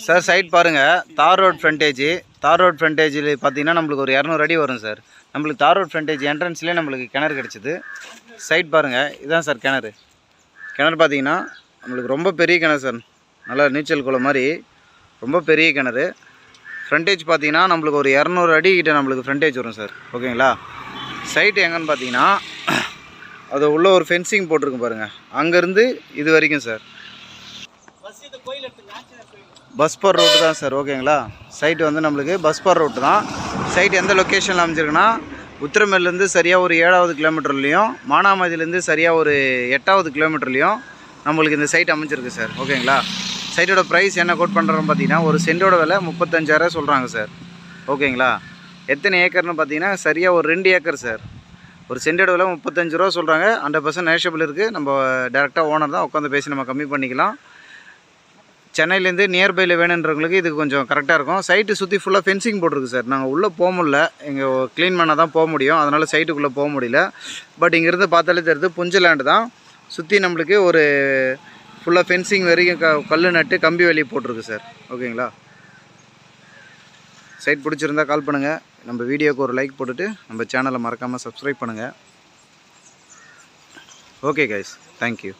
Sir side பாருங்கள், தார் road ஃப்ரண்டேஜில் பார்த்தீங்கன்னா நம்மளுக்கு ஒரு 200 அடி வரும் சார். நம்மளுக்கு தார் ரோட் ஃப்ரண்டேஜ் என்ட்ரன்ஸ்லேயே நம்மளுக்கு கிணறு கிடச்சிது. சைட் பாருங்கள், இதுதான் சார் கிணறு. கிணறு பார்த்தீங்கன்னா நம்மளுக்கு ரொம்ப பெரிய கிணறு சார். நல்லா நீச்சல் குளம் மாதிரி ரொம்ப பெரிய கிணறு. ஃப்ரண்டேஜ் பார்த்தீங்கன்னா நம்மளுக்கு ஒரு 200 அடி கிட்ட நம்மளுக்கு ஃப்ரண்டேஜ் வரும் சார். ஓகேங்களா? சைட்டு எங்கன்னு பார்த்தீங்கன்னா அது உள்ள ஒரு ஃபென்சிங் போட்டிருக்கு பாருங்கள், அங்கேருந்து இது வரைக்கும் சார். பஸ் பர் ரோட்டு தான் சார். ஓகேங்களா? சைட்டு வந்து நம்மளுக்கு பஸ் பர் ரோட்டு தான். சைட் எந்த லொக்கேஷனில் அமைஞ்சிருக்குன்னா உத்திரமேலேருந்து சரியாக ஒரு 7வது கிலோமீட்டர்லேயும் மானாமதியிலேருந்து சரியாக ஒரு 8வது கிலோமீட்டர்லேயும் நம்மளுக்கு இந்த சைட் அமைஞ்சிருக்கு சார். ஓகேங்களா? சைட்டோட ப்ரைஸ் என்ன கோட் பண்ணுறோன்னு பார்த்தீங்கன்னா ஒரு சென்டோட விலை 35,000 சொல்கிறாங்க சார். ஓகேங்களா? எத்தனை ஏக்கர்னு பார்த்தீங்கன்னா சரியாக ஒரு 2 ஏக்கர் சார். ஒரு சென்டோட விலை 35 ரூபா சொல்கிறாங்க. 100% நேஷபிள் இருக்குது. நம்ம டேரெக்டாக ஓனர் தான் உட்காந்து பேசி நம்ம கம்மி பண்ணிக்கலாம். சென்னையிலேருந்து நியர்பையில் வேணுன்றவங்களுக்கு இது கொஞ்சம் கரெக்டாக இருக்கும். சைட்டு சுற்றி ஃபுல்லாக ஃபென்சிங் போட்டிருக்கு சார். நாங்கள் உள்ளே போக முடியல, இங்கே க்ளீன் பண்ணால் தான் போக முடியும். அதனால் சைட்டுக்குள்ளே போக முடியல. பட் இங்கேருந்து பார்த்தாலே தெரியுது புஞ்ச லேண்டு தான். சுற்றி நம்மளுக்கு ஒரு ஃபுல்லாக ஃபென்சிங் வரைக்கும் கல் நட்டு கம்பி வேலி போட்டிருக்கு சார். ஓகேங்களா? சைட் பிடிச்சிருந்தா கால் பண்ணுங்கள். நம்ம வீடியோக்கு ஒரு லைக் போட்டுட்டு நம்ம சேனலை மறக்காமல் சப்ஸ்கிரைப் பண்ணுங்கள். Okay guys, thank you.